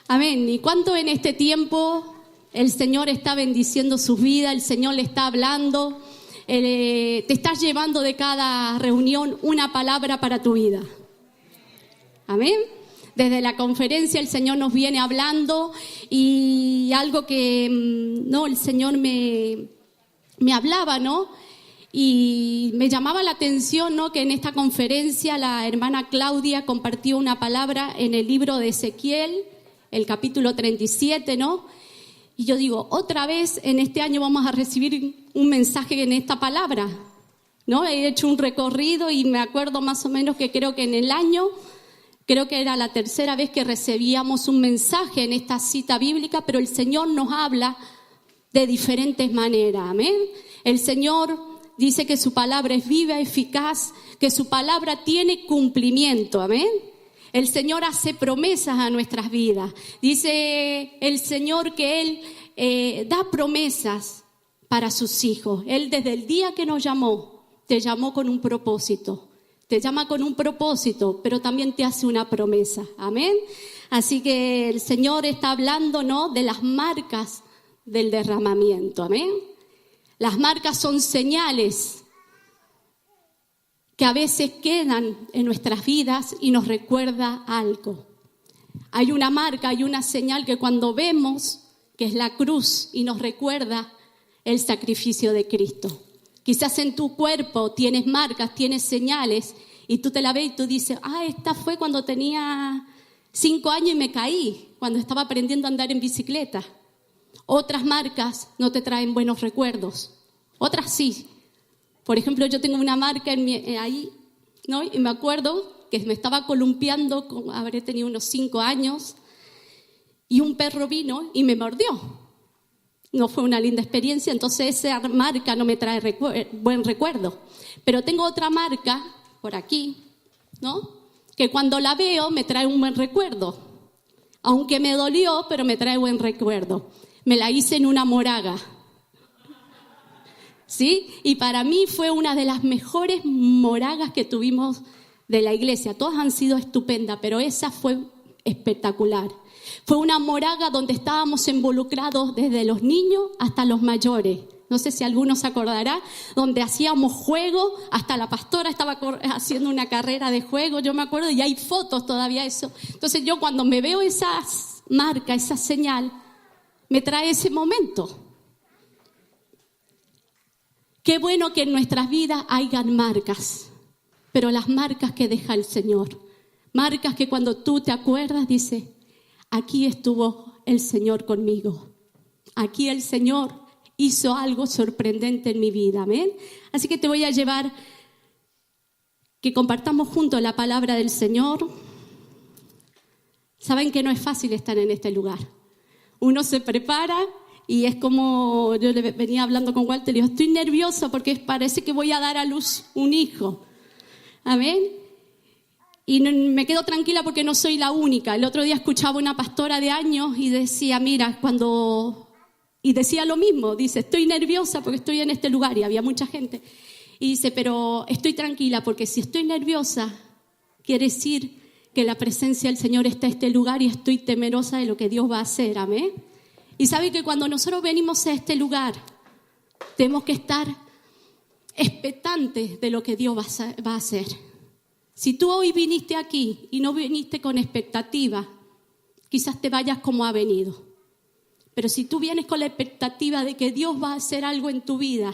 Amén. ¿Y cuánto en este tiempo el Señor está bendiciendo sus vidas? El Señor le está hablando. Te estás llevando de cada reunión una palabra para tu vida. Amén. Desde la conferencia el Señor nos viene hablando y algo que el Señor me hablaba, ¿no? Y me llamaba la atención, ¿no? Que en esta conferencia la hermana Claudia compartió una palabra en el libro de Ezequiel, el capítulo 37, ¿no? Y yo digo, otra vez en este año vamos a recibir un mensaje en esta palabra, ¿no? He hecho un recorrido y me acuerdo más o menos que creo que en el año, creo que era la tercera vez que recibíamos un mensaje en esta cita bíblica, pero el Señor nos habla de diferentes maneras, amén. El Señor dice que su palabra es viva, eficaz, que su palabra tiene cumplimiento, amén. El Señor hace promesas a nuestras vidas. Dice el Señor que Él da promesas para sus hijos. Él desde el día que nos llamó, te llamó con un propósito. Te llama con un propósito, pero también te hace una promesa. Amén. Así que el Señor está hablando, ¿no?, de las marcas del derramamiento. Amén. Las marcas son señales que a veces quedan en nuestras vidas y nos recuerda algo. Hay una marca, hay una señal que cuando vemos, que es la cruz, y nos recuerda el sacrificio de Cristo. Quizás en tu cuerpo tienes marcas, tienes señales, y tú te la ves y tú dices, esta fue cuando tenía 5 años y me caí, cuando estaba aprendiendo a andar en bicicleta. Otras marcas no te traen buenos recuerdos, otras sí. Por ejemplo, yo tengo una marca ahí, ¿no? Y me acuerdo que me estaba columpiando, habré tenido unos 5 años, y un perro vino y me mordió. No fue una linda experiencia, entonces esa marca no me trae buen recuerdo. Pero tengo otra marca, por aquí, ¿no?, que cuando la veo me trae un buen recuerdo. Aunque me dolió, pero me trae buen recuerdo. Me la hice en una moraga. ¿Sí? Y para mí fue una de las mejores moragas que tuvimos de la iglesia. Todas han sido estupendas, pero esa fue espectacular. Fue una moraga donde estábamos involucrados desde los niños hasta los mayores. No sé si alguno se acordará, donde hacíamos juego, hasta la pastora estaba haciendo una carrera de juego, yo me acuerdo, y hay fotos todavía eso. Entonces yo cuando me veo esa marca, esa señal, me trae ese momento. Qué bueno que en nuestras vidas hayan marcas, pero las marcas que deja el Señor. Marcas que cuando tú te acuerdas, dices, aquí estuvo el Señor conmigo. Aquí el Señor hizo algo sorprendente en mi vida, amén. Así que te voy a llevar que compartamos juntos la palabra del Señor. Saben que no es fácil estar en este lugar. Uno se prepara y es como, yo le venía hablando con Walter y digo, estoy nerviosa porque parece que voy a dar a luz un hijo. Amén. Y me quedo tranquila porque no soy la única. El otro día escuchaba una pastora de años y decía, mira, y decía lo mismo, dice, estoy nerviosa porque estoy en este lugar, y había mucha gente. Y dice, pero estoy tranquila porque si estoy nerviosa, quiere decir que la presencia del Señor está en este lugar y estoy temerosa de lo que Dios va a hacer, amén. Y sabe que cuando nosotros venimos a este lugar, tenemos que estar expectantes de lo que Dios va a hacer. Si tú hoy viniste aquí y no viniste con expectativa, quizás te vayas como ha venido. Pero si tú vienes con la expectativa de que Dios va a hacer algo en tu vida,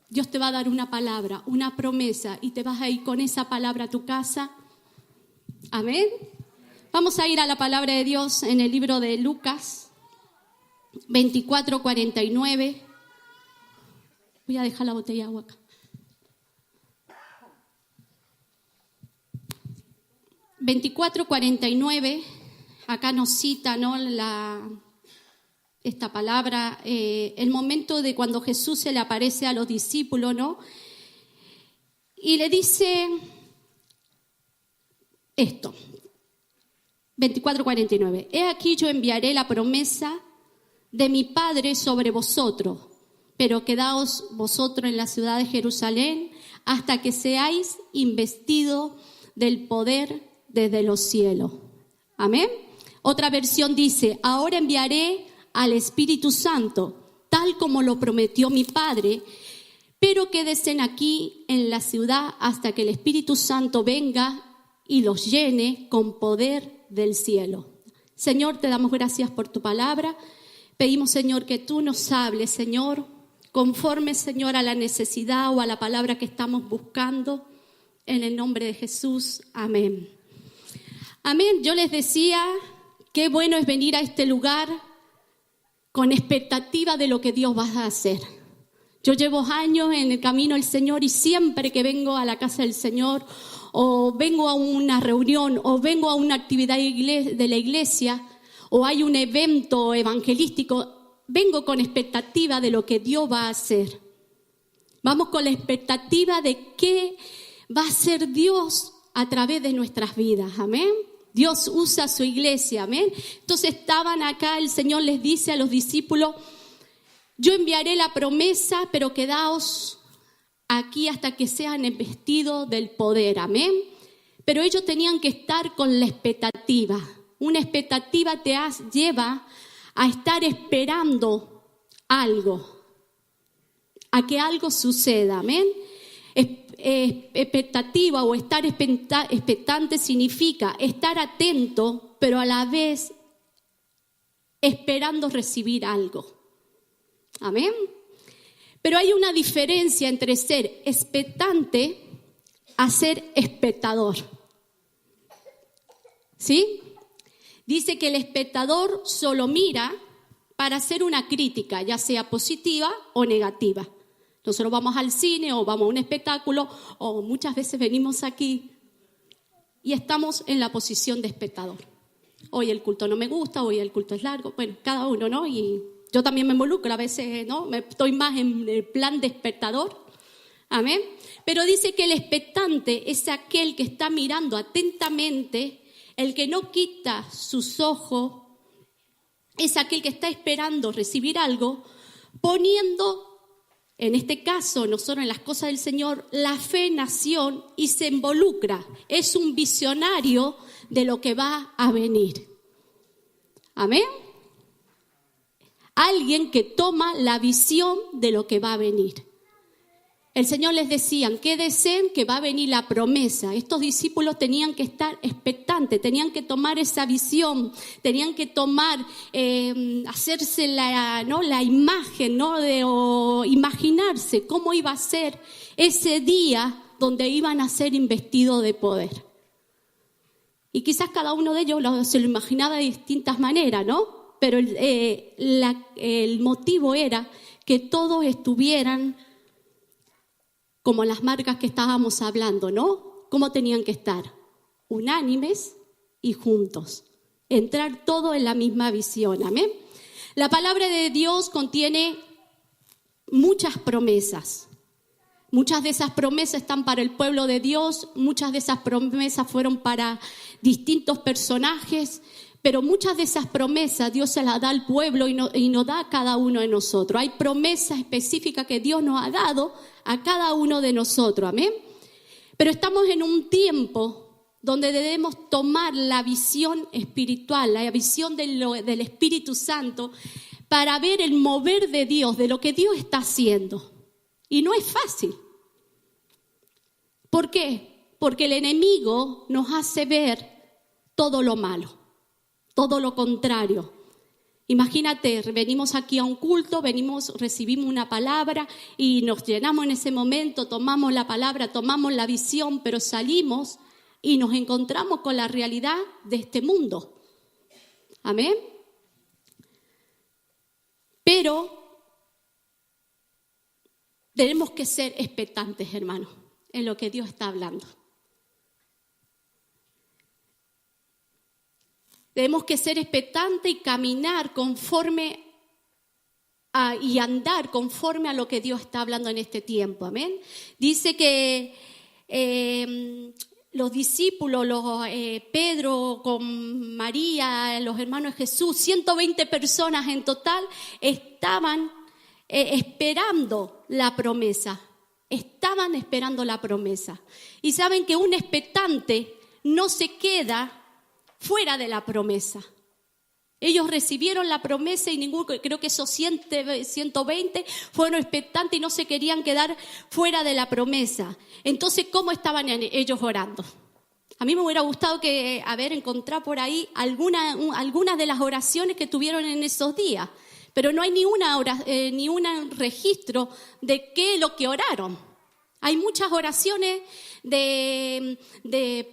Dios te va a dar una palabra, una promesa, y te vas a ir con esa palabra a tu casa. Amén. Vamos a ir a la palabra de Dios en el libro de Lucas 24:49. Voy a dejar la botella de agua acá. 24:49, acá nos cita, ¿no?, esta palabra, el momento de cuando Jesús se le aparece a los discípulos, ¿no? Y le dice esto, 24:49, he aquí yo enviaré la promesa de mi Padre sobre vosotros, pero quedaos vosotros en la ciudad de Jerusalén hasta que seáis investidos del poder desde los cielos. Amén. Otra versión dice, ahora enviaré al Espíritu Santo, tal como lo prometió mi Padre, pero quédense aquí en la ciudad hasta que el Espíritu Santo venga y los llene con poder del cielo. Señor, te damos gracias por tu palabra. Pedimos, Señor, que tú nos hables, Señor, conforme, Señor, a la necesidad o a la palabra que estamos buscando. En el nombre de Jesús, amén. Amén. Yo les decía, qué bueno es venir a este lugar con expectativa de lo que Dios va a hacer. Yo llevo años en el camino del Señor y siempre que vengo a la casa del Señor o vengo a una reunión o vengo a una actividad de la iglesia o hay un evento evangelístico, vengo con expectativa de lo que Dios va a hacer. Vamos con la expectativa de qué va a hacer Dios a través de nuestras vidas, amén. Dios usa su iglesia, amén. Entonces estaban acá, el Señor les dice a los discípulos, yo enviaré la promesa, pero quedaos aquí hasta que sean investidos del poder, amén. Pero ellos tenían que estar con la expectativa. Una expectativa te lleva a estar esperando algo, a que algo suceda, amén. Expectativa o estar expectante significa estar atento, pero a la vez esperando recibir algo. Amén. Pero hay una diferencia entre ser expectante a ser espectador. ¿Sí? Dice que el espectador solo mira para hacer una crítica, ya sea positiva o negativa. Nosotros vamos al cine o vamos a un espectáculo o muchas veces venimos aquí y estamos en la posición de espectador. Hoy el culto no me gusta, hoy el culto es largo. Bueno, cada uno, ¿no? Y yo también me involucro, a veces, ¿no? Estoy más en el plan de espectador. Amén. Pero dice que el expectante es aquel que está mirando atentamente, el que no quita sus ojos, es aquel que está esperando recibir algo, poniendo, en este caso, nosotros en las cosas del Señor, la fe en acción y se involucra. Es un visionario de lo que va a venir. Amén. Alguien que toma la visión de lo que va a venir. El Señor les decía, quédense que va a venir la promesa. Estos discípulos tenían que estar expectantes, tenían que tomar esa visión, tenían que tomar, hacerse la imagen, ¿no? O imaginarse cómo iba a ser ese día donde iban a ser investidos de poder. Y quizás cada uno de ellos se lo imaginaba de distintas maneras, ¿no? Pero el motivo era que todos estuvieran como las marcas que estábamos hablando, ¿no? ¿Cómo tenían que estar? Unánimes y juntos. Entrar todos en la misma visión, ¿amén? La palabra de Dios contiene muchas promesas. Muchas de esas promesas están para el pueblo de Dios, muchas de esas promesas fueron para distintos personajes, pero muchas de esas promesas Dios se las da al pueblo y nos da a cada uno de nosotros. Hay promesas específicas que Dios nos ha dado a cada uno de nosotros, amén. Pero estamos en un tiempo donde debemos tomar la visión espiritual, la visión del Espíritu Santo para ver el mover de Dios, de lo que Dios está haciendo. Y no es fácil. ¿Por qué? Porque el enemigo nos hace ver todo lo malo. Todo lo contrario. Imagínate, venimos aquí a un culto, recibimos una palabra y nos llenamos en ese momento, tomamos la palabra, tomamos la visión, pero salimos y nos encontramos con la realidad de este mundo. Amén. Pero tenemos que ser expectantes, hermanos, en lo que Dios está hablando. Tenemos que ser expectantes y caminar conforme y andar conforme a lo que Dios está hablando en este tiempo. Amén. Dice que los discípulos, Pedro con María, los hermanos de Jesús, 120 personas en total, estaban esperando la promesa. Estaban esperando la promesa. Y saben que un expectante no se queda fuera de la promesa. Ellos recibieron la promesa y creo que esos 120 fueron expectantes y no se querían quedar fuera de la promesa. Entonces, ¿cómo estaban ellos orando? A mí me hubiera gustado encontrar por ahí algunas de las oraciones que tuvieron en esos días, pero no hay ni un registro de qué es lo que oraron. Hay muchas oraciones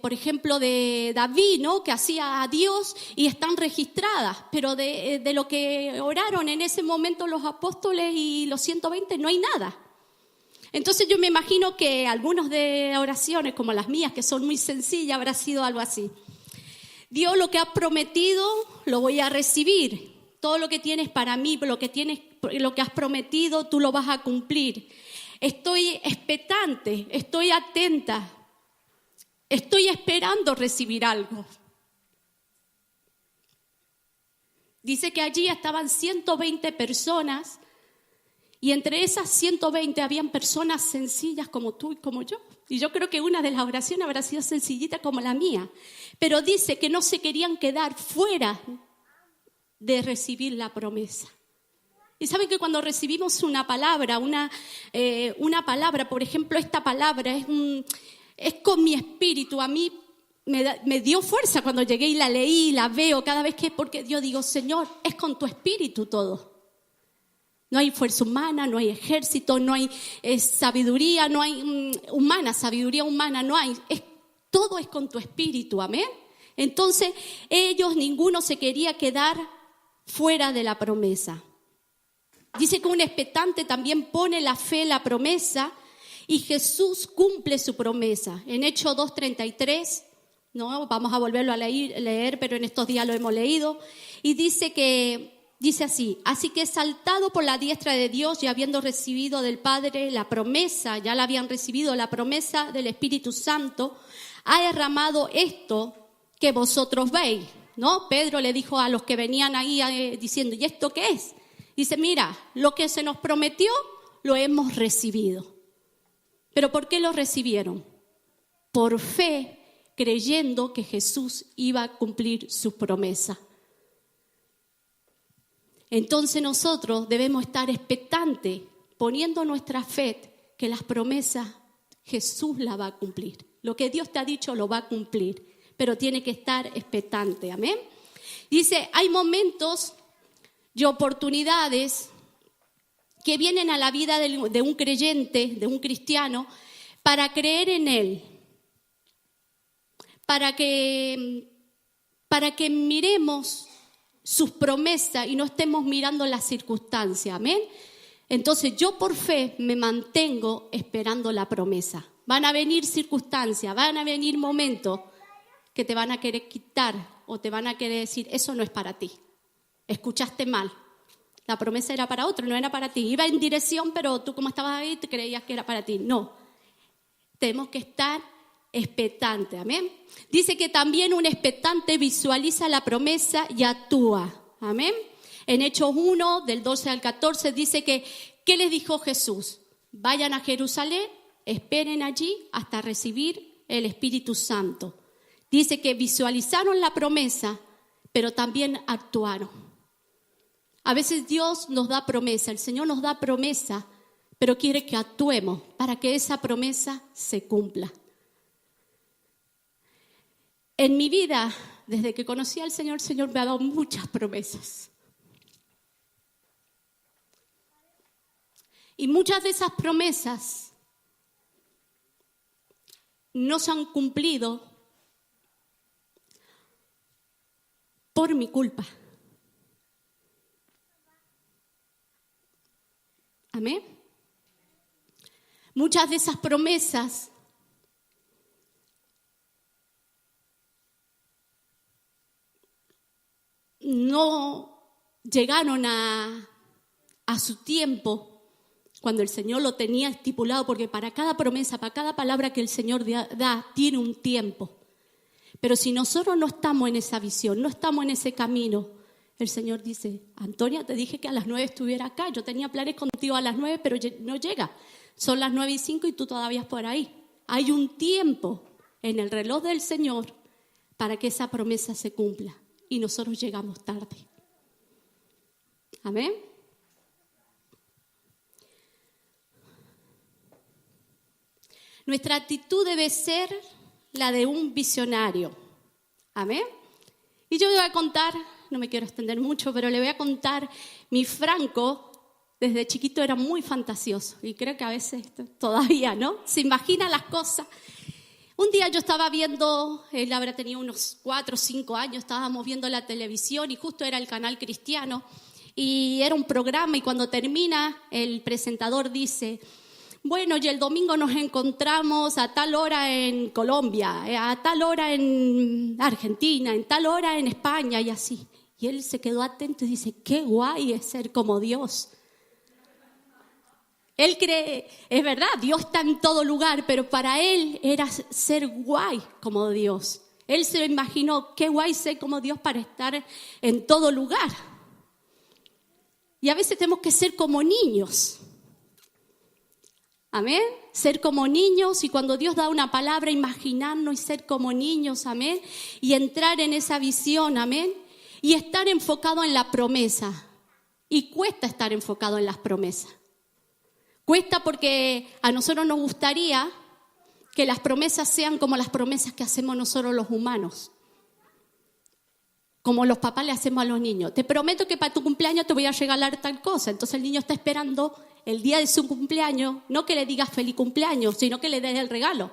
por ejemplo, de David, ¿no? Que hacía a Dios y están registradas, pero de lo que oraron en ese momento los apóstoles y los 120 no hay nada. Entonces yo me imagino que algunas de oraciones como las mías, que son muy sencillas, habrá sido algo así. Dios, lo que has prometido, lo voy a recibir. Todo lo que tienes para mí, lo que has prometido, tú lo vas a cumplir. Estoy expectante, estoy atenta, estoy esperando recibir algo. Dice que allí estaban 120 personas y entre esas 120 habían personas sencillas como tú y como yo. Y yo creo que una de las oraciones habrá sido sencillita como la mía. Pero dice que no se querían quedar fuera de recibir la promesa. Y saben que cuando recibimos una palabra, por ejemplo, esta palabra es con mi espíritu. A mí me dio fuerza cuando llegué y la leí, la veo cada vez porque yo digo, Señor, es con tu espíritu todo. No hay fuerza humana, no hay ejército, no hay sabiduría, no hay sabiduría humana, no hay. Todo es con tu espíritu, amén. Entonces, ninguno se quería quedar fuera de la promesa. Dice que un expectante también pone la fe en la promesa y Jesús cumple su promesa. En Hechos 2:33, no, vamos a volverlo a leer, pero en estos días lo hemos leído. Y dice así: así que exaltado por la diestra de Dios y habiendo recibido del Padre la promesa, ya la habían recibido la promesa del Espíritu Santo, ha derramado esto que vosotros veis, ¿no? Pedro le dijo a los que venían ahí diciendo, ¿y esto qué es? Dice, mira, lo que se nos prometió lo hemos recibido. ¿Pero por qué lo recibieron? Por fe, creyendo que Jesús iba a cumplir su promesa. Entonces nosotros debemos estar expectantes, poniendo nuestra fe que las promesas Jesús las va a cumplir. Lo que Dios te ha dicho lo va a cumplir, pero tiene que estar expectante, amén. Dice, hay momentos y oportunidades que vienen a la vida de un creyente, de un cristiano, para creer en Él, para que miremos sus promesas y no estemos mirando las circunstancias, amén. Entonces yo por fe me mantengo esperando la promesa. Van a venir circunstancias, van a venir momentos que te van a querer quitar o te van a querer decir, eso no es para ti. Escuchaste mal. La promesa era para otro, no era para ti. Iba en dirección, pero tú como estabas ahí te creías que era para ti. No. Tenemos que estar expectantes. Amén. Dice que también un expectante visualiza la promesa y actúa. Amén. En Hechos 1, del 12 al 14, dice que, ¿qué les dijo Jesús? Vayan a Jerusalén, esperen allí hasta recibir el Espíritu Santo. Dice que visualizaron la promesa, pero también actuaron. A veces Dios nos da promesa, el Señor nos da promesa, pero quiere que actuemos para que esa promesa se cumpla. En mi vida, desde que conocí al Señor, el Señor me ha dado muchas promesas. Y muchas de esas promesas no se han cumplido por mi culpa. Amén. Muchas de esas promesas no llegaron a su tiempo cuando el Señor lo tenía estipulado, porque para cada promesa, para cada palabra que el Señor da, tiene un tiempo. Pero si nosotros no estamos en esa visión, no estamos en ese camino, el Señor dice, Antonia, te dije que a las 9 estuviera acá. Yo tenía planes contigo a las 9, pero no llega. Son las 9:05 y tú todavía estás por ahí. Hay un tiempo en el reloj del Señor para que esa promesa se cumpla. Y nosotros llegamos tarde. Amén. Nuestra actitud debe ser la de un visionario. Amén. Y yo le voy a contar, no me quiero extender mucho, pero le voy a contar, mi Franco desde chiquito era muy fantasioso y creo que a veces todavía, ¿no? Se imagina las cosas. Un día yo estaba viendo, él habrá tenido unos 4 o 5 años, estábamos viendo la televisión y justo era el canal cristiano y era un programa y cuando termina el presentador dice: bueno, y el domingo nos encontramos a tal hora en Colombia, a tal hora en Argentina, en tal hora en España y así. Y él se quedó atento y dice: qué guay es ser como Dios. Él cree, es verdad, Dios está en todo lugar, pero para él era ser guay como Dios. Él se lo imaginó, qué guay ser como Dios para estar en todo lugar. Y a veces tenemos que ser como niños. Amén. Ser como niños y cuando Dios da una palabra, imaginarnos y ser como niños. Amén. Y entrar en esa visión. Amén. Y estar enfocado en la promesa. Y cuesta estar enfocado en las promesas. Cuesta porque a nosotros nos gustaría que las promesas sean como las promesas que hacemos nosotros los humanos. Como los papás le hacemos a los niños. Te prometo que para tu cumpleaños te voy a regalar tal cosa. Entonces el niño está esperando el día de su cumpleaños, no que le digas feliz cumpleaños, sino que le des el regalo.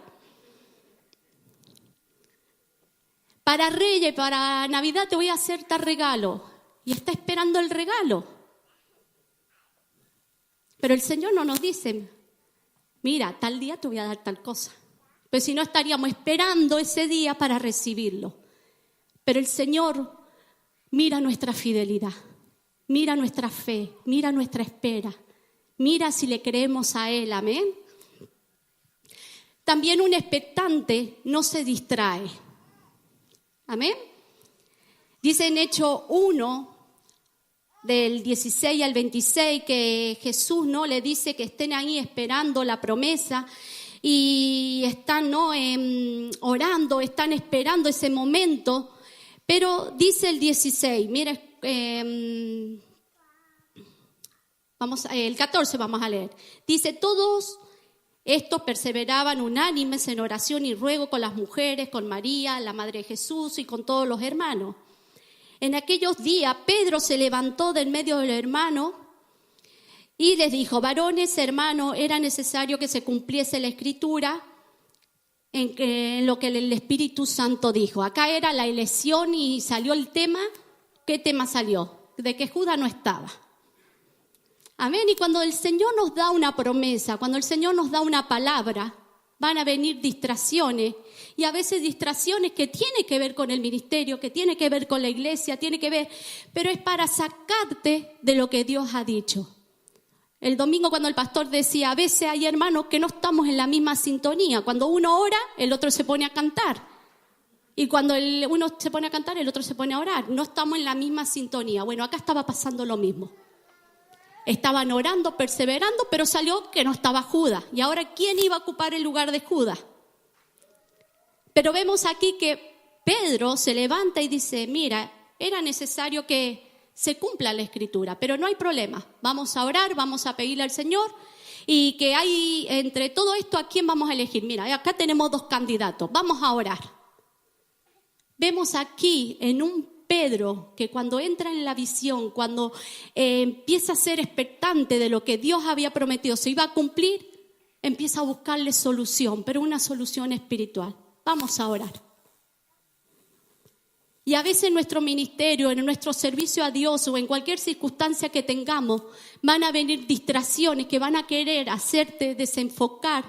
Para Reyes, para Navidad te voy a hacer tal regalo. Y está esperando el regalo. Pero el Señor no nos dice: mira, tal día te voy a dar tal cosa. Pues si no estaríamos esperando ese día para recibirlo. Pero el Señor mira nuestra fidelidad, mira nuestra fe, mira nuestra espera. Mira si le creemos a Él, amén. También un expectante no se distrae. Amén. Dice en Hechos 1, del 16 al 26, que Jesús no le dice que estén ahí esperando la promesa y están orando, están esperando ese momento. Pero dice el 16, mire, el 14 vamos a leer. Dice: todos estos perseveraban unánimes en oración y ruego con las mujeres, con María, la madre de Jesús, y con todos los hermanos. En aquellos días Pedro se levantó del medio de los hermanos y les dijo: varones, hermanos, era necesario que se cumpliese la Escritura en lo que el Espíritu Santo dijo. Acá era la elección y salió el tema. ¿Qué tema salió? De que Judas no estaba. Amén. Y cuando el Señor nos da una promesa, cuando el Señor nos da una palabra, van a venir distracciones. Y a veces distracciones que tienen que ver con el ministerio, que tienen que ver con la iglesia, tiene que ver, pero es para sacarte de lo que Dios ha dicho. El domingo cuando el pastor decía, a veces hay hermanos que no estamos en la misma sintonía. Cuando uno ora, el otro se pone a cantar. Y cuando uno se pone a cantar, el otro se pone a orar. No estamos en la misma sintonía. Bueno, acá estaba pasando lo mismo. Estaban orando, perseverando, pero salió que no estaba Judas. Y ahora, ¿quién iba a ocupar el lugar de Judas? Pero vemos aquí que Pedro se levanta y dice, mira, era necesario que se cumpla la Escritura, pero no hay problema. Vamos a orar, vamos a pedirle al Señor y que hay entre todo esto, ¿a quién vamos a elegir? Mira, acá tenemos 2 candidatos, vamos a orar. Vemos aquí en un Pedro que cuando entra en la visión, cuando empieza a ser expectante de lo que Dios había prometido se iba a cumplir, empieza a buscarle solución, pero una solución espiritual. Vamos a orar. Y a veces en nuestro ministerio, en nuestro servicio a Dios o en cualquier circunstancia que tengamos, van a venir distracciones que van a querer hacerte desenfocar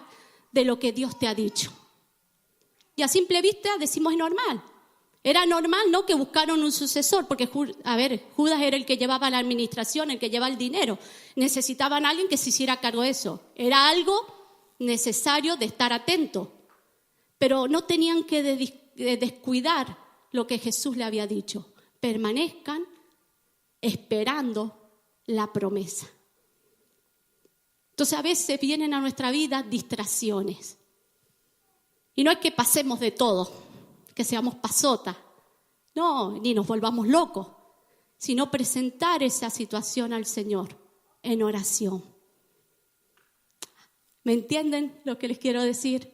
de lo que Dios te ha dicho. Y a simple vista decimos es normal. Era normal, ¿no?, que buscaron un sucesor, porque, Judas era el que llevaba la administración, el que llevaba el dinero. Necesitaban a alguien que se hiciera cargo de eso. Era algo necesario de estar atento. Pero no tenían que descuidar lo que Jesús le había dicho. Permanezcan esperando la promesa. Entonces a veces vienen a nuestra vida distracciones. Y no es que pasemos de todo, que seamos pasotas. No, ni nos volvamos locos. sino presentar esa situación al Señor en oración. ¿Me entienden lo que les quiero decir?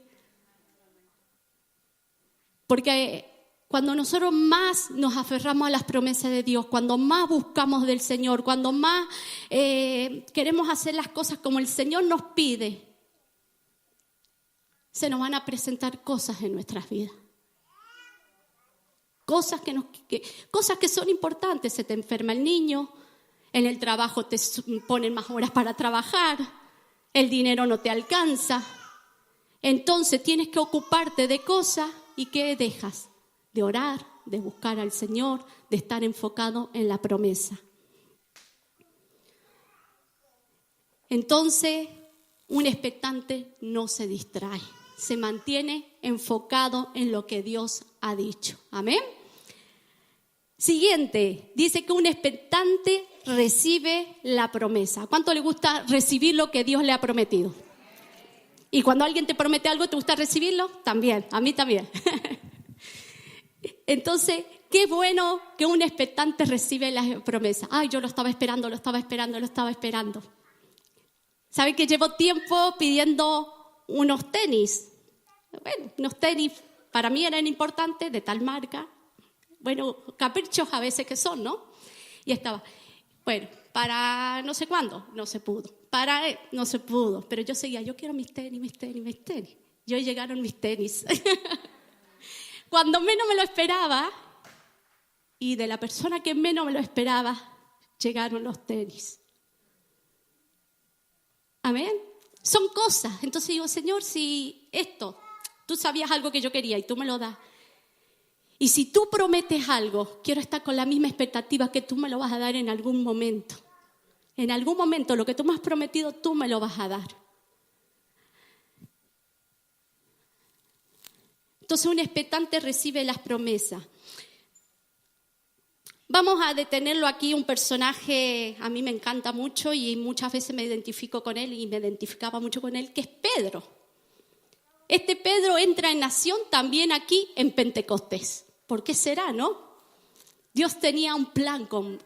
Porque cuando nosotros más nos aferramos a las promesas de Dios, cuando más buscamos del Señor, cuando más queremos hacer las cosas como el Señor nos pide, se nos van a presentar cosas en nuestras vidas. Cosas que son importantes. Se te enferma el niño, en el trabajo te ponen más horas para trabajar, el dinero no te alcanza. Entonces tienes que ocuparte de cosas y ¿qué dejas? De orar, de buscar al Señor, de estar enfocado en la promesa. Entonces, un expectante no se distrae, se mantiene enfocado en lo que Dios ha dicho. Amén. Siguiente, dice que un expectante recibe la promesa. ¿Cuánto le gusta recibir lo que Dios le ha prometido? Y cuando alguien te promete algo, ¿te gusta recibirlo? También, a mí también. Entonces, qué bueno que un expectante recibe la promesa. Ay, yo lo estaba esperando. ¿Saben que llevo tiempo pidiendo unos tenis? Bueno, unos tenis para mí eran importantes, de tal marca. Bueno, caprichos a veces que son, ¿no? Y estaba, bueno, para no sé cuándo, no se pudo. No se pudo, pero yo seguía, yo quiero mis tenis. Y hoy llegaron mis tenis. Cuando menos me lo esperaba, y de la persona que menos me lo esperaba, llegaron los tenis. Amén. Son cosas. Entonces digo, Señor, si esto, tú sabías algo que yo quería y tú me lo das. Y si tú prometes algo, quiero estar con la misma expectativa que tú me lo vas a dar en algún momento. En algún momento, lo que tú me has prometido, tú me lo vas a dar. Entonces, un expectante recibe las promesas. Vamos a detenerlo aquí, un personaje, a mí me encanta mucho y muchas veces me identifico con él y me identificaba mucho con él, que es Pedro. Este Pedro entra en acción también aquí en Pentecostés. ¿Por qué será, no? Dios tenía un plan con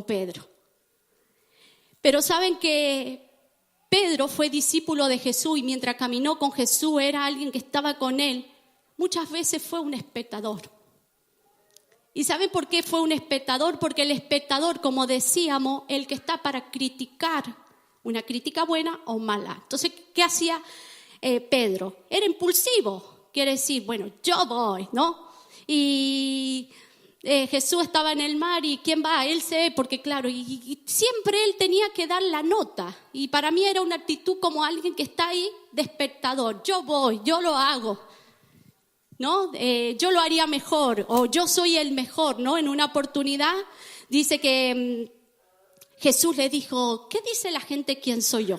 Pedro. Pero saben que Pedro fue discípulo de Jesús y mientras caminó con Jesús era alguien que estaba con él. Muchas veces fue un espectador. ¿Y saben por qué fue un espectador? Porque el espectador, como decíamos, el que está para criticar, una crítica buena o mala. Entonces, ¿qué hacía Pedro? Era impulsivo, quiere decir, bueno, yo voy, ¿no? Y Jesús estaba en el mar y ¿quién va? Él se ve, porque claro, y siempre él tenía que dar la nota. Y para mí era una actitud como alguien que está ahí de espectador. Yo voy, yo lo hago, ¿no? Yo lo haría mejor o yo soy el mejor, ¿no? En una oportunidad dice que Jesús le dijo, ¿qué dice la gente quién soy yo?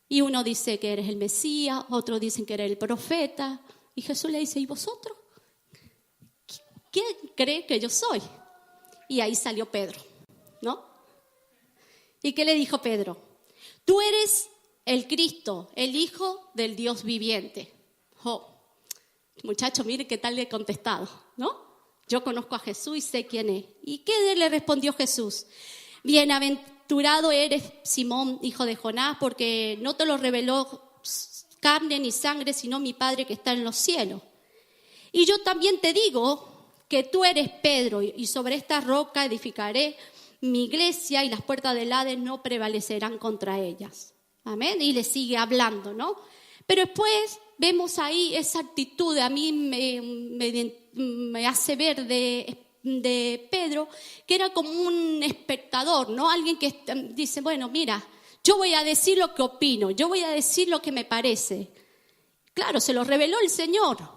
Y uno dice que eres el Mesías, otros dicen que eres el profeta. Y Jesús le dice, ¿y vosotros? ¿Quién cree que yo soy? Y ahí salió Pedro, ¿no? ¿Y qué le dijo Pedro? Tú eres el Cristo, el Hijo del Dios viviente. Oh, muchacho, mire qué tal le he contestado, ¿no? Yo conozco a Jesús y sé quién es. ¿Y qué le respondió Jesús? Bienaventurado eres, Simón, hijo de Jonás, porque no te lo reveló carne ni sangre, sino mi Padre que está en los cielos. Y yo también te digo que tú eres Pedro, y sobre esta roca edificaré mi iglesia, y las puertas del Hades no prevalecerán contra ellas. Amén. Y le sigue hablando, ¿no? Pero después vemos ahí esa actitud, a mí me hace ver de Pedro, que era como un espectador, ¿no? Alguien que dice, bueno, mira, yo voy a decir lo que opino, yo voy a decir lo que me parece. Claro, se lo reveló el Señor.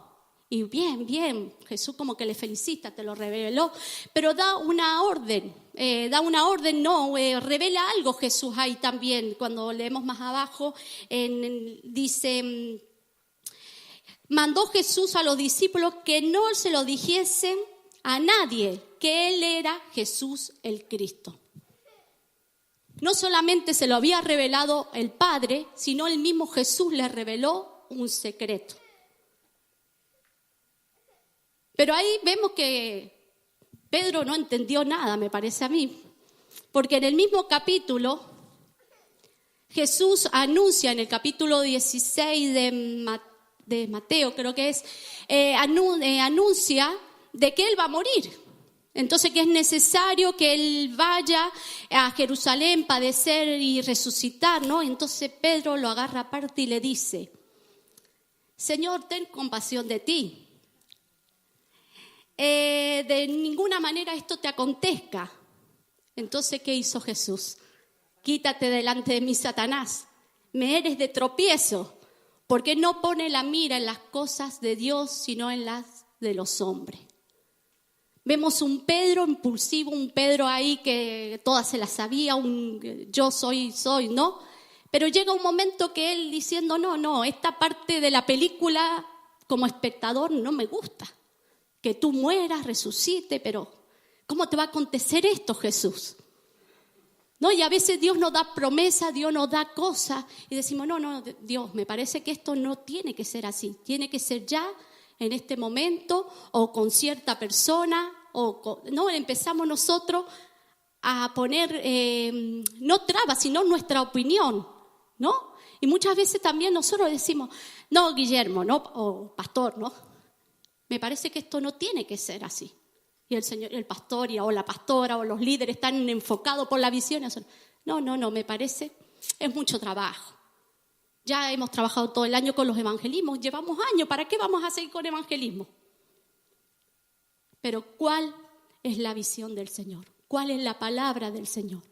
Y bien, Jesús como que le felicita, te lo reveló, pero da una orden, revela algo Jesús ahí también. Cuando leemos más abajo, dice, mandó Jesús a los discípulos que no se lo dijesen a nadie, que Él era Jesús el Cristo. No solamente se lo había revelado el Padre, sino el mismo Jesús le reveló un secreto. Pero ahí vemos que Pedro no entendió nada, me parece a mí, porque en el mismo capítulo Jesús anuncia, en el capítulo 16 de Mateo, creo que es, anuncia de que Él va a morir. Entonces que es necesario que Él vaya a Jerusalén, padecer y resucitar, ¿no? Entonces Pedro lo agarra aparte y le dice: Señor, ten compasión de ti. De ninguna manera esto te acontezca. Entonces, ¿qué hizo Jesús? Quítate delante de mí, Satanás. Me eres de tropiezo, porque no pone la mira en las cosas de Dios, sino en las de los hombres. Vemos un Pedro impulsivo, un Pedro ahí que todas se las sabía, un yo soy, ¿no? Pero llega un momento que él diciendo, no, esta parte de la película como espectador no me gusta. Que tú mueras, resucite, pero ¿cómo te va a acontecer esto, Jesús? ¿No? Y a veces Dios nos da promesas, Dios nos da cosas y decimos, no, Dios, me parece que esto no tiene que ser así, tiene que ser ya en este momento o con cierta persona, no, empezamos nosotros a poner, no trabas, sino nuestra opinión, ¿no? Y muchas veces también nosotros decimos, no, Guillermo, no, o pastor, ¿no? Me parece que esto no tiene que ser así. Y el señor, el pastor o la pastora o los líderes están enfocados por la visión. No, me parece, es mucho trabajo. Ya hemos trabajado todo el año con los evangelismos, llevamos años, ¿para qué vamos a seguir con evangelismo? Pero ¿cuál es la visión del Señor? ¿Cuál es la palabra del Señor?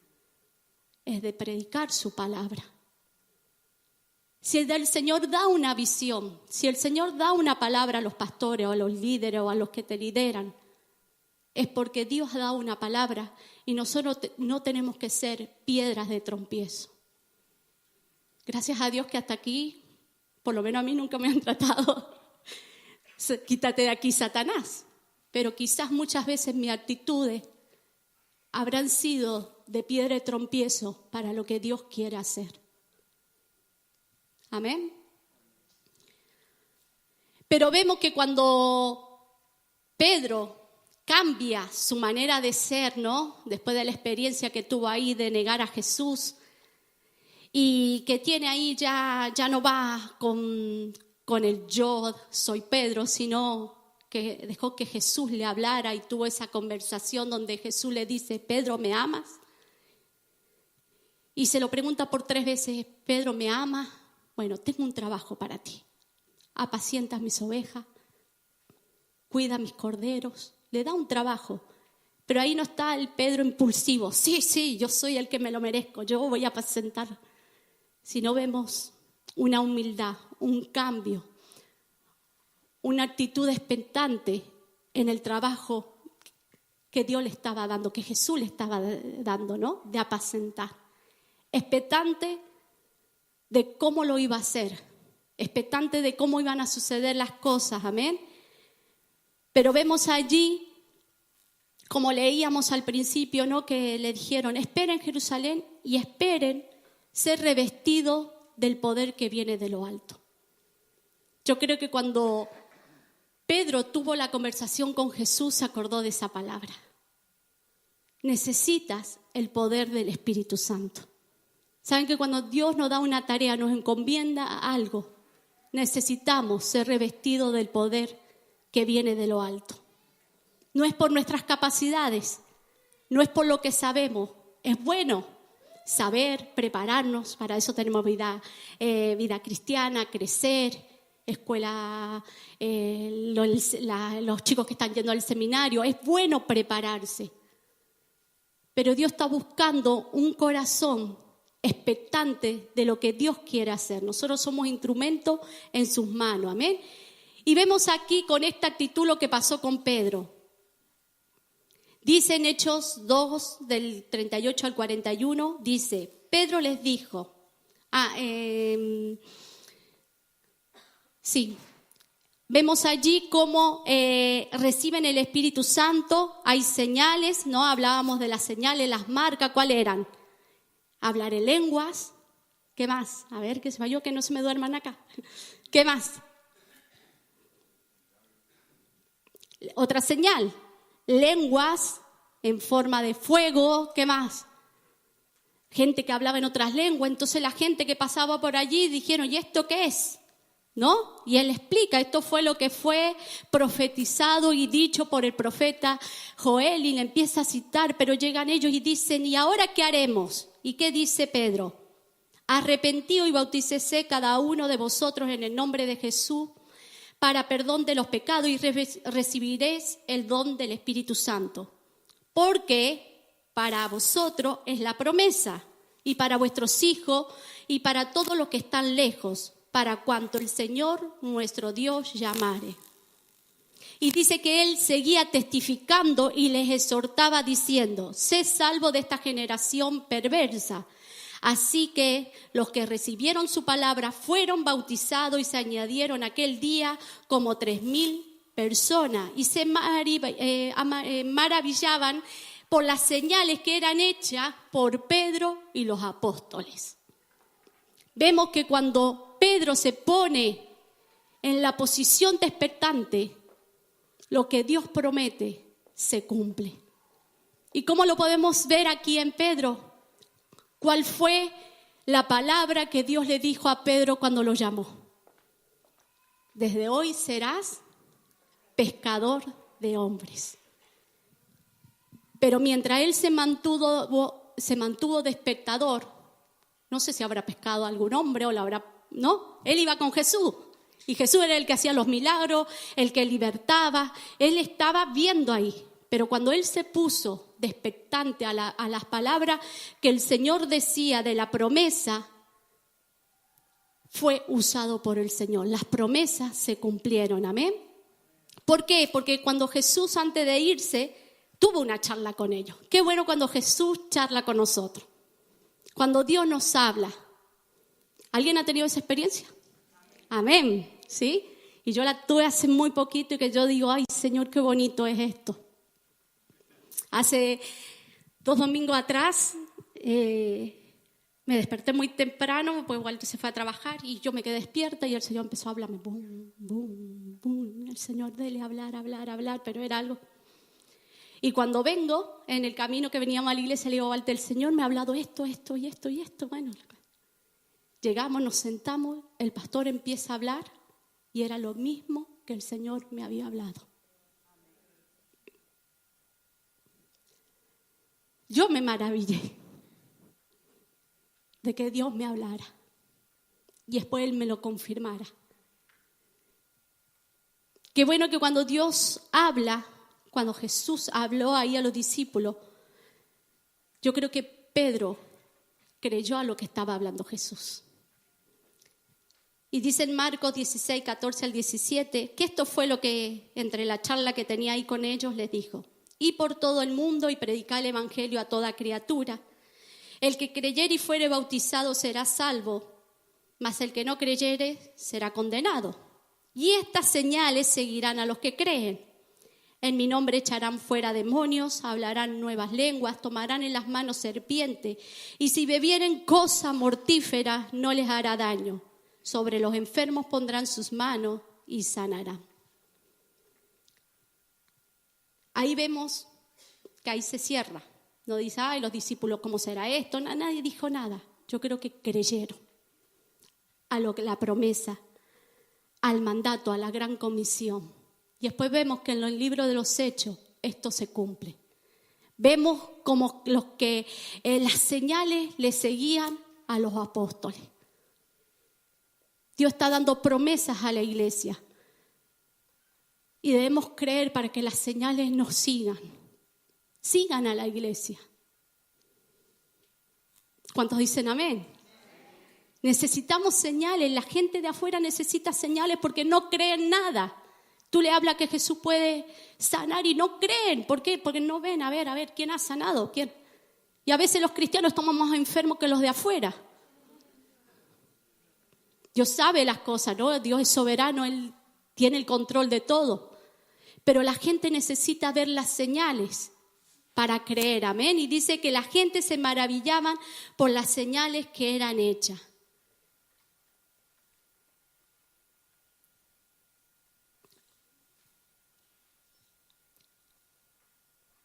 Es de predicar su palabra. Si el Señor da una visión, si el Señor da una palabra a los pastores o a los líderes o a los que te lideran, es porque Dios da una palabra y nosotros no tenemos que ser piedras de tropiezo. Gracias a Dios que hasta aquí, por lo menos a mí nunca me han tratado, quítate de aquí, Satanás. Pero quizás muchas veces mis actitudes habrán sido de piedra de tropiezo para lo que Dios quiere hacer. Amén. Pero vemos que cuando Pedro cambia su manera de ser, ¿no? Después de la experiencia que tuvo ahí de negar a Jesús y que tiene ahí ya no va con el yo soy Pedro, sino que dejó que Jesús le hablara y tuvo esa conversación donde Jesús le dice, Pedro, ¿me amas? Y se lo pregunta por 3 veces, Pedro, ¿me amas? Bueno, tengo un trabajo para ti. Apacientas mis ovejas, cuida mis corderos. Le da un trabajo, pero ahí no está el Pedro impulsivo. Sí, yo soy el que me lo merezco, yo voy a apacentar. Si no vemos una humildad, un cambio, una actitud expectante en el trabajo que Dios le estaba dando, que Jesús le estaba dando, ¿no? De apacentar. Expectante de cómo lo iba a hacer, expectante de cómo iban a suceder las cosas, amén. Pero vemos allí, como leíamos al principio, ¿no? Que le dijeron, esperen Jerusalén y esperen ser revestidos del poder que viene de lo alto. Yo creo que cuando Pedro tuvo la conversación con Jesús, se acordó de esa palabra. Necesitas el poder del Espíritu Santo. Saben que cuando Dios nos da una tarea, nos encomienda algo, necesitamos ser revestidos del poder que viene de lo alto. No es por nuestras capacidades, no es por lo que sabemos. Es bueno saber, prepararnos, para eso tenemos vida cristiana, crecer, escuela, los chicos que están yendo al seminario. Es bueno prepararse, pero Dios está buscando un corazón expectante de lo que Dios quiere hacer. Nosotros somos instrumentos en sus manos, amén. Y vemos aquí con esta actitud lo que pasó con Pedro. Dice en Hechos 2, del 38 al 41, dice, Pedro les dijo, vemos allí cómo reciben el Espíritu Santo, hay señales, ¿no? Hablábamos de las señales, las marcas, ¿cuáles eran? Hablar en lenguas, ¿qué más? A ver, que se vaya, que no se me duerman acá. ¿Qué más? Otra señal, lenguas en forma de fuego, ¿qué más? Gente que hablaba en otras lenguas, entonces la gente que pasaba por allí dijeron, ¿y esto qué es? ¿No? Y él explica, esto fue lo que fue profetizado y dicho por el profeta Joel, y le empieza a citar, pero llegan ellos y dicen, ¿y ahora qué haremos? ¿Y qué dice Pedro? Arrepentíos y bautícese cada uno de vosotros en el nombre de Jesús para perdón de los pecados y recibiréis el don del Espíritu Santo. Porque para vosotros es la promesa, y para vuestros hijos, y para todos los que están lejos, para cuanto el Señor nuestro Dios llamare. Y dice que él seguía testificando y les exhortaba diciendo, sé salvo de esta generación perversa. Así que los que recibieron su palabra fueron bautizados y se añadieron aquel día como 3,000 personas. Y se maravillaban por las señales que eran hechas por Pedro y los apóstoles. Vemos que cuando Pedro se pone en la posición de expectante, lo que Dios promete se cumple. ¿Y cómo lo podemos ver aquí en Pedro? ¿Cuál fue la palabra que Dios le dijo a Pedro cuando lo llamó? Desde hoy serás pescador de hombres. Pero mientras él se mantuvo de espectador, no sé si habrá pescado a algún hombre o no, él iba con Jesús. Y Jesús era el que hacía los milagros, el que libertaba. Él estaba viendo ahí. Pero cuando él se puso de expectante a las palabras que el Señor decía de la promesa, fue usado por el Señor. Las promesas se cumplieron, amén. ¿Por qué? Porque cuando Jesús, antes de irse, tuvo una charla con ellos. Qué bueno cuando Jesús charla con nosotros. Cuando Dios nos habla. ¿Alguien ha tenido esa experiencia? Amén, ¿sí? Y yo la tuve hace muy poquito y que yo digo, ay Señor, qué bonito es esto. Hace 2 domingos atrás me desperté muy temprano, pues Walter se fue a trabajar y yo me quedé despierta y el Señor empezó a hablarme. Bum, bum, bum. El Señor dele hablar, pero era algo. Y cuando vengo, en el camino que veníamos a la iglesia, le digo a Walter, el Señor me ha hablado esto y esto. Bueno, llegamos, nos sentamos, el pastor empieza a hablar y era lo mismo que el Señor me había hablado. Yo me maravillé de que Dios me hablara y después Él me lo confirmara. Qué bueno que cuando Dios habla, cuando Jesús habló ahí a los discípulos, yo creo que Pedro creyó a lo que estaba hablando Jesús. Y dice en Marcos 16, 14 al 17, que esto fue lo que entre la charla que tenía ahí con ellos les dijo. Y por todo el mundo y predicar el evangelio a toda criatura. El que creyere y fuere bautizado será salvo, mas el que no creyere será condenado. Y estas señales seguirán a los que creen. En mi nombre echarán fuera demonios, hablarán nuevas lenguas, tomarán en las manos serpientes, y si bebieren cosa mortífera no les hará daño. Sobre los enfermos pondrán sus manos y sanarán. Ahí vemos que ahí se cierra. No dice, ay, los discípulos, ¿cómo será esto? Nadie dijo nada. Yo creo que creyeron a la promesa, al mandato, a la gran comisión. Y después vemos que en el libro de los Hechos esto se cumple. Vemos como las señales le seguían a los apóstoles. Dios está dando promesas a la iglesia. Y debemos creer para que las señales nos sigan. Sigan a la iglesia. ¿Cuántos dicen amén? Necesitamos señales. La gente de afuera necesita señales porque no creen nada. Tú le hablas que Jesús puede sanar y no creen. ¿Por qué? Porque no ven. A ver, ¿quién ha sanado? ¿Quién? Y a veces los cristianos estamos más enfermos que los de afuera. Dios sabe las cosas, ¿no? Dios es soberano, Él tiene el control de todo. Pero la gente necesita ver las señales para creer, amén. Y dice que la gente se maravillaban por las señales que eran hechas.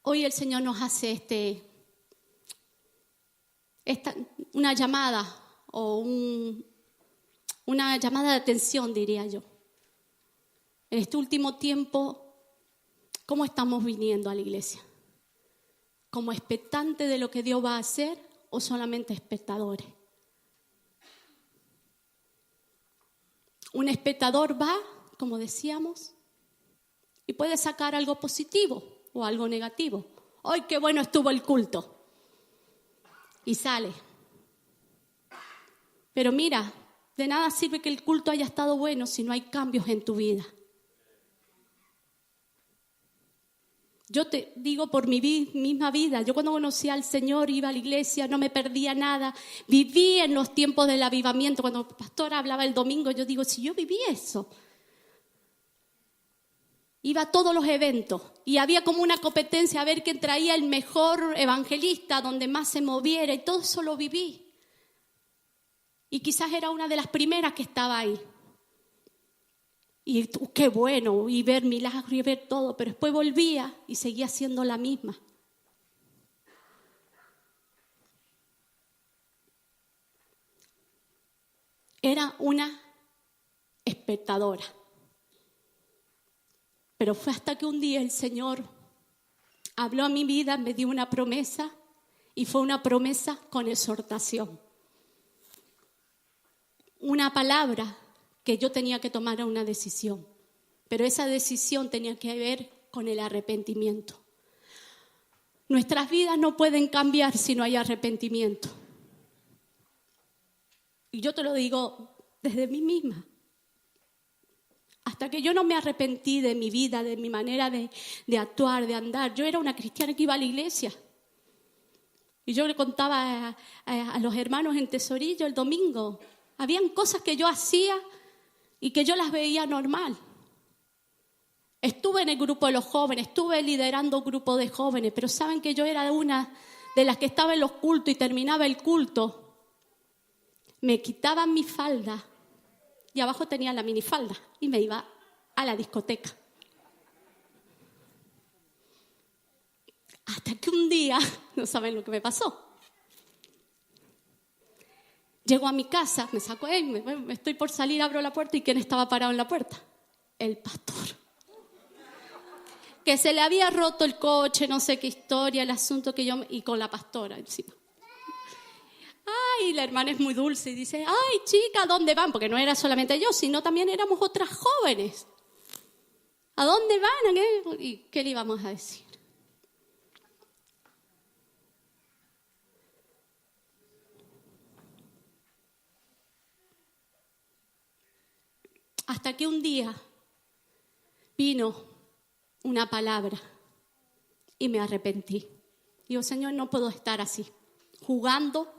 Hoy el Señor nos hace una llamada o una llamada de atención, diría yo. En este último tiempo, ¿cómo estamos viniendo a la iglesia? ¿Como expectantes de lo que Dios va a hacer o solamente espectadores? Un espectador va, como decíamos, y puede sacar algo positivo o algo negativo. ¡Ay, qué bueno estuvo el culto! Y sale. Pero mira, de nada sirve que el culto haya estado bueno si no hay cambios en tu vida. Yo te digo por mi misma vida, yo cuando conocí al Señor iba a la iglesia, no me perdía nada, viví en los tiempos del avivamiento. Cuando el pastor hablaba el domingo, yo digo, si yo viví eso. Iba a todos los eventos y había como una competencia a ver quién traía el mejor evangelista, donde más se moviera, y todo eso lo viví. Y quizás era una de las primeras que estaba ahí. Y qué bueno, y ver milagros y ver todo, pero después volvía y seguía siendo la misma. Era una espectadora. Pero fue hasta que un día el Señor habló a mi vida, me dio una promesa, y fue una promesa con exhortación. Una palabra que yo tenía que tomar una decisión, pero esa decisión tenía que ver con el arrepentimiento. Nuestras vidas no pueden cambiar si no hay arrepentimiento. Y yo te lo digo desde mí misma. Hasta que yo no me arrepentí de mi vida, de mi manera de actuar, de andar. Yo era una cristiana que iba a la iglesia. Y yo le contaba a los hermanos en Tesorillo el domingo. Habían cosas que yo hacía y que yo las veía normal. Estuve en el grupo de los jóvenes, estuve liderando un grupo de jóvenes, pero saben que yo era una de las que estaba en los cultos y terminaba el culto. Me quitaban mi falda y abajo tenía la minifalda y me iba a la discoteca. Hasta que un día, no saben lo que me pasó. Llego a mi casa, me saco, me estoy por salir, abro la puerta y ¿quién estaba parado en la puerta? El pastor. Que se le había roto el coche, no sé qué historia, el asunto que y con la pastora encima. Ay, la hermana es muy dulce y dice, ay, chica, ¿a dónde van? Porque no era solamente yo, sino también éramos otras jóvenes. ¿A dónde van? ¿Y qué le íbamos a decir? Hasta que un día vino una palabra y me arrepentí. Digo, Señor, no puedo estar así, jugando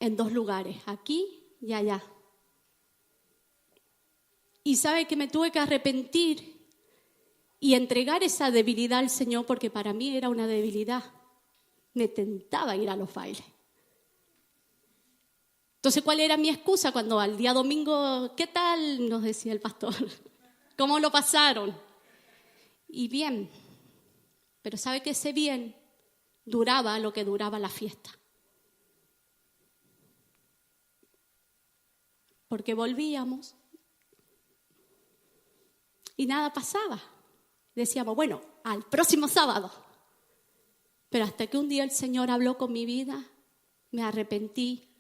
en dos lugares, aquí y allá. Y sabe que me tuve que arrepentir y entregar esa debilidad al Señor, porque para mí era una debilidad. Me tentaba ir a los bailes. Entonces, ¿cuál era mi excusa? Cuando al día domingo, ¿qué tal? Nos decía el pastor. ¿Cómo lo pasaron? Y bien. Pero ¿sabe que ese bien duraba lo que duraba la fiesta? Porque volvíamos y nada pasaba. Decíamos, bueno, al próximo sábado. Pero hasta que un día el Señor habló con mi vida, me arrepentí.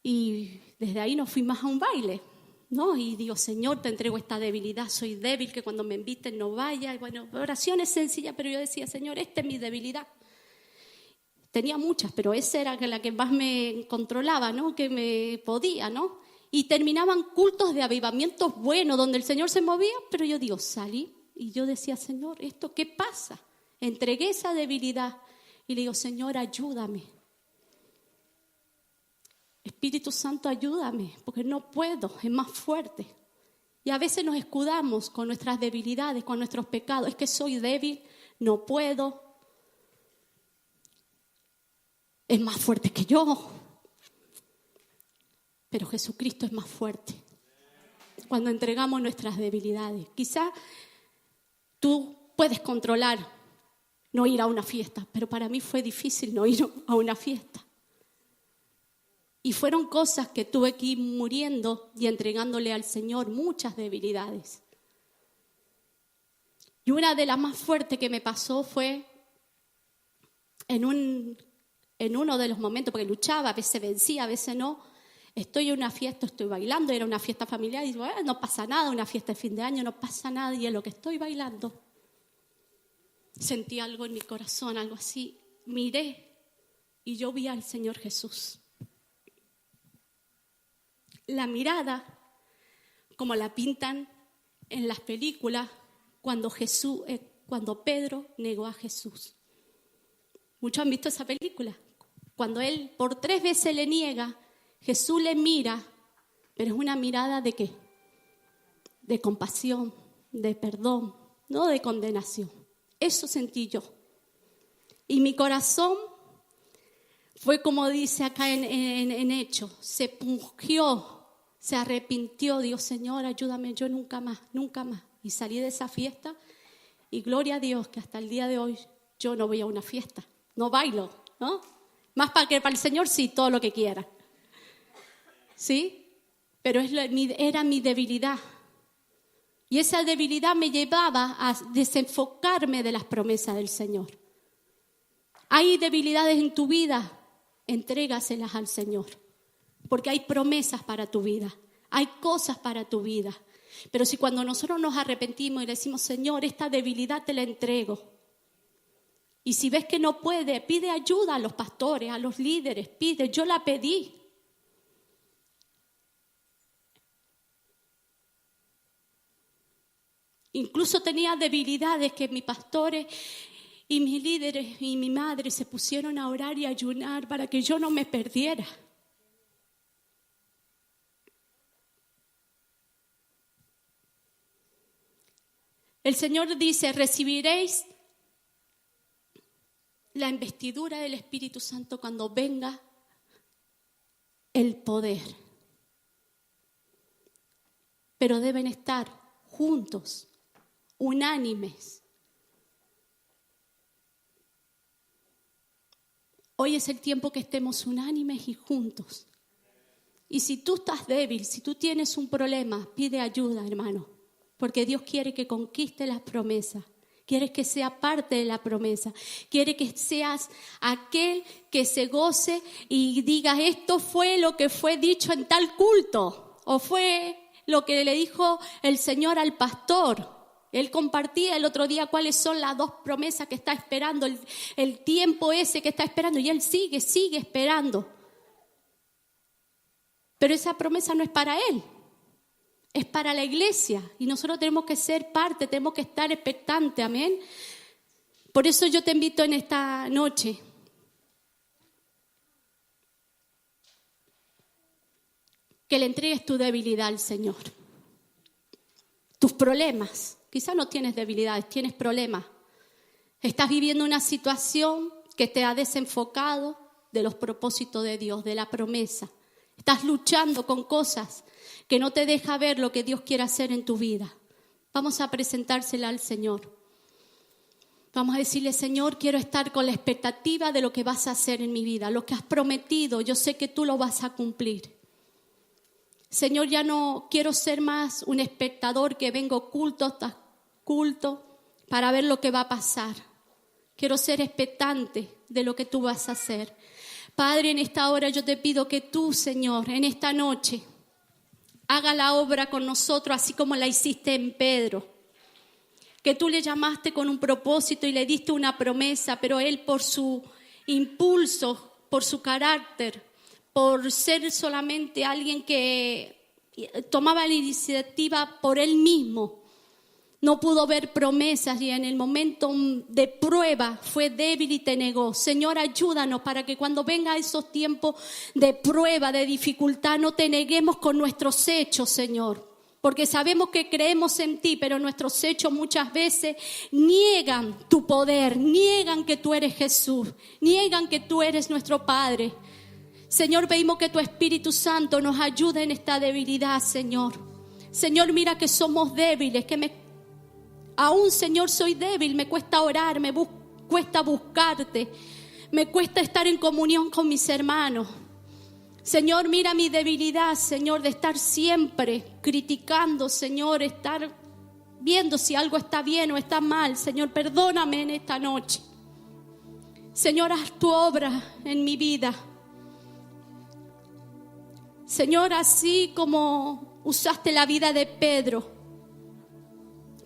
Y desde ahí no fui más a un baile, ¿no? Y digo, Señor, te entrego esta debilidad, soy débil, que cuando me inviten no vaya. Y bueno, oraciones sencillas, pero yo decía, Señor, esta es mi debilidad. Tenía muchas, pero esa era la que más me controlaba, ¿no? Que me podía, ¿no? Y terminaban cultos de avivamientos buenos, donde el Señor se movía, pero yo digo, salí. Y yo decía, Señor, ¿esto qué pasa? Entregué esa debilidad y le digo, Señor, ayúdame. Espíritu Santo, ayúdame, porque no puedo, es más fuerte. Y a veces nos escudamos con nuestras debilidades, con nuestros pecados. Es que soy débil, no puedo. Es más fuerte que yo. Pero Jesucristo es más fuerte. Cuando entregamos nuestras debilidades. Quizá tú puedes controlar no ir a una fiesta, pero para mí fue difícil no ir a una fiesta. Y fueron cosas que tuve que ir muriendo y entregándole al Señor, muchas debilidades. Y una de las más fuertes que me pasó fue en uno de los momentos, porque luchaba, a veces vencía, a veces no. Estoy en una fiesta, estoy bailando, era una fiesta familiar, y digo, no pasa nada, una fiesta de fin de año, no pasa nada. Y en lo que estoy bailando, sentí algo en mi corazón, algo así. Miré y yo vi al Señor Jesús. La mirada, como la pintan en las películas, cuando Pedro negó a Jesús. Muchos han visto esa película. Cuando él por 3 veces le niega, Jesús le mira, pero es una mirada ¿de qué? De compasión, de perdón, no de condenación. Eso sentí yo. Y mi corazón fue como dice acá en Hechos, se pungió, se arrepintió, dijo, Señor, ayúdame, yo nunca más. Y salí de esa fiesta y gloria a Dios que hasta el día de hoy yo no voy a una fiesta, no bailo, ¿no? Más para el Señor sí, todo lo que quiera. ¿Sí? Pero era mi debilidad. Y esa debilidad me llevaba a desenfocarme de las promesas del Señor. Hay debilidades en tu vida, entrégaselas al Señor. Porque hay promesas para tu vida, hay cosas para tu vida. Pero si cuando nosotros nos arrepentimos y le decimos, Señor, esta debilidad te la entrego. Y si ves que no puede, pide ayuda a los pastores, a los líderes, pide, yo la pedí. Incluso tenía debilidades que mis pastores y mis líderes y mi madre se pusieron a orar y a ayunar para que yo no me perdiera. El Señor dice, recibiréis la investidura del Espíritu Santo cuando venga el poder. Pero deben estar juntos, unánimes. Hoy es el tiempo que estemos unánimes y juntos. Y si tú estás débil, si tú tienes un problema, pide ayuda, hermano. Porque Dios quiere que conquiste las promesas. Quiere que sea parte de la promesa. Quiere que seas aquel que se goce y diga, esto fue lo que fue dicho en tal culto. O fue lo que le dijo el Señor al pastor. Él compartía el otro día cuáles son las 2 promesas que está esperando, el tiempo ese que está esperando. Y él sigue esperando. Pero esa promesa no es para él. Es para la iglesia y nosotros tenemos que ser parte, tenemos que estar expectantes, amén. Por eso yo te invito en esta noche que le entregues tu debilidad al Señor, tus problemas. Quizás no tienes debilidades, tienes problemas. Estás viviendo una situación que te ha desenfocado de los propósitos de Dios, de la promesa. Estás luchando con cosas que no te deja ver lo que Dios quiere hacer en tu vida. Vamos a presentársela al Señor. Vamos a decirle, Señor, quiero estar con la expectativa de lo que vas a hacer en mi vida. Lo que has prometido, yo sé que tú lo vas a cumplir. Señor, ya no quiero ser más un espectador que vengo culto tras culto para ver lo que va a pasar. Quiero ser expectante de lo que tú vas a hacer. Padre, en esta hora yo te pido que tú, Señor, en esta noche, haga la obra con nosotros así como la hiciste en Pedro. Que tú le llamaste con un propósito y le diste una promesa, pero él por su impulso, por su carácter, por ser solamente alguien que tomaba la iniciativa por él mismo, no pudo ver promesas y en el momento de prueba fue débil y te negó. Señor, ayúdanos para que cuando venga esos tiempos de prueba, de dificultad, no te neguemos con nuestros hechos, Señor. Porque sabemos que creemos en ti, pero nuestros hechos muchas veces niegan tu poder, niegan que tú eres Jesús, niegan que tú eres nuestro Padre. Señor, pedimos que tu Espíritu Santo nos ayude en esta debilidad, Señor. Señor, mira que somos débiles, que Aún, Señor, soy débil, me cuesta orar, cuesta buscarte, me cuesta estar en comunión con mis hermanos. Señor, mira mi debilidad, Señor, de estar siempre criticando, Señor, estar viendo si algo está bien o está mal. Señor, perdóname en esta noche. Señor, haz tu obra en mi vida. Señor, así como usaste la vida de Pedro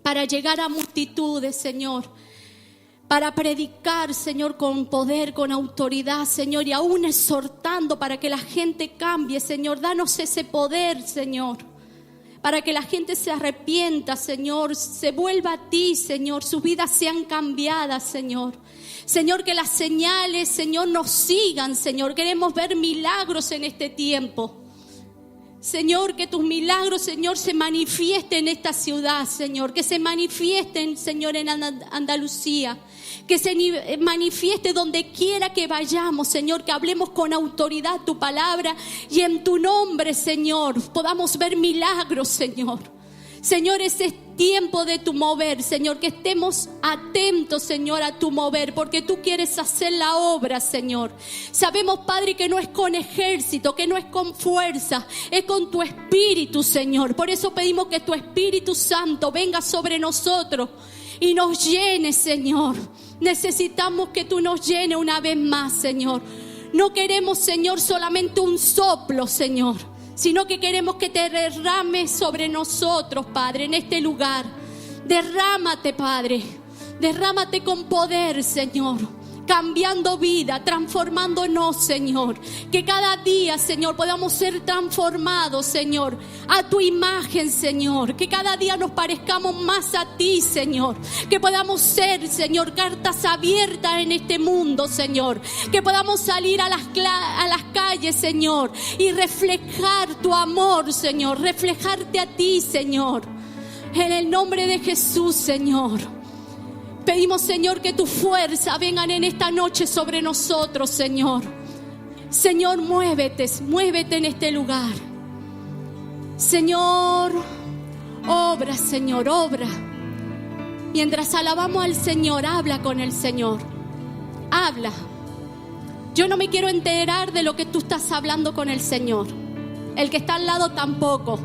para llegar a multitudes, Señor, para predicar, Señor, con poder, con autoridad, Señor, y aún exhortando para que la gente cambie, Señor. Danos ese poder, Señor, para que la gente se arrepienta, Señor, se vuelva a ti, Señor, sus vidas sean cambiadas, Señor. Señor, que las señales, Señor, nos sigan, Señor. Queremos ver milagros en este tiempo. Señor, que tus milagros, Señor, se manifiesten en esta ciudad, Señor. Que se manifiesten, Señor, en Andalucía. Que se manifieste donde quiera que vayamos, Señor. Que hablemos con autoridad tu palabra y en tu nombre, Señor, podamos ver milagros, Señor. Señor, ese es tiempo de tu mover, Señor, que estemos atentos, Señor, a tu mover, porque tú quieres hacer la obra, Señor. Sabemos, Padre, que no es con ejército, que no es con fuerza, es con tu Espíritu, Señor. Por eso pedimos que tu Espíritu Santo venga sobre nosotros y nos llene, Señor. Necesitamos que tú nos llenes una vez más, Señor. No queremos, Señor, solamente un soplo, Señor, sino que queremos que te derrames sobre nosotros, Padre, en este lugar. Derrámate, Padre. Derrámate con poder, Señor. Cambiando vida, transformándonos, Señor. Que cada día, Señor, podamos ser transformados, Señor, a tu imagen, Señor. Que cada día nos parezcamos más a ti, Señor. Que podamos ser, Señor, cartas abiertas en este mundo, Señor. Que podamos salir a las calles, Señor, y reflejar tu amor, Señor. Reflejarte a ti, Señor. En el nombre de Jesús, Señor. Pedimos, Señor, que tu fuerza vengan en esta noche sobre nosotros, Señor. Señor, muévete en este lugar. Señor, obra, Señor, obra. Mientras alabamos al Señor, habla con el Señor. Habla. Yo no me quiero enterar de lo que tú estás hablando con el Señor. El que está al lado tampoco.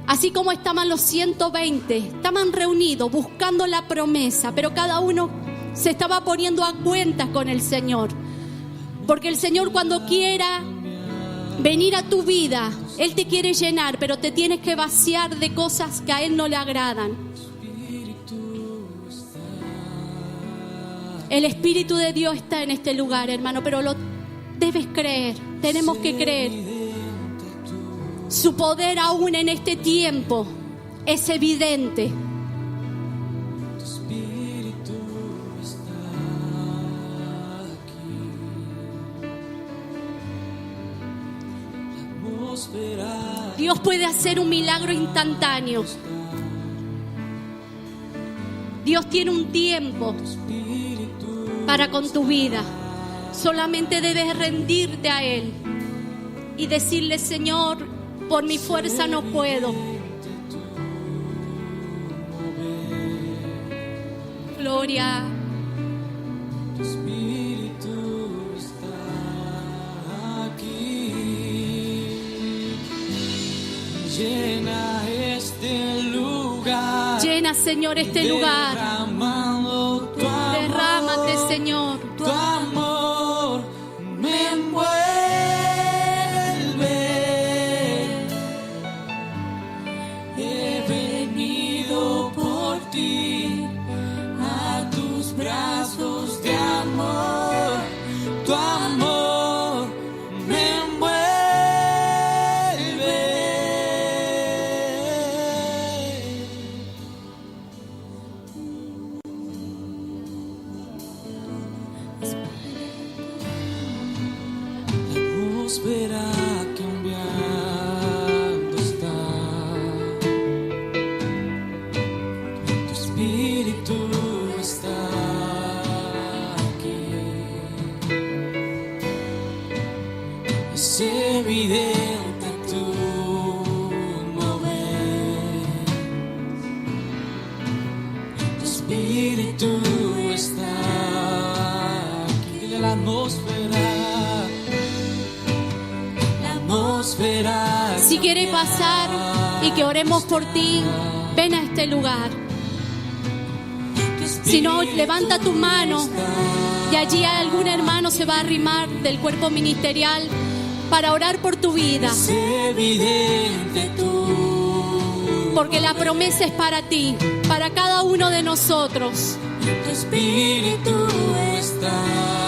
Así como estaban los 120, estaban reunidos buscando la promesa, pero cada uno se estaba poniendo a cuentas con el Señor. Porque el Señor, cuando quiera venir a tu vida, Él te quiere llenar, pero te tienes que vaciar de cosas que a Él no le agradan. El Espíritu de Dios está en este lugar, hermano, pero lo debes creer, tenemos que creer. Su poder aún en este tiempo es evidente. Dios puede hacer un milagro instantáneo. Dios tiene un tiempo para con tu vida. Solamente debes rendirte a Él y decirle: Señor, por mi fuerza no puedo. Gloria. Tu Espíritu está aquí. Llena este lugar. Llena, Señor, este lugar. Derramando tu amor. Derrámate, Señor. Tu amor me envuelve. He venido por ti a tus brazos de amor. Tu amor me envuelve. La atmósfera cambiando está. Tu Espíritu está aquí. Es evidente tu mover. quiere pasar y que oremos por ti, ven a este lugar. Si no, levanta tu mano y allí algún hermano se va a arrimar del cuerpo ministerial para orar por tu vida. Es evidente tú. Porque la promesa es para ti, para cada uno de nosotros. Tu espíritu está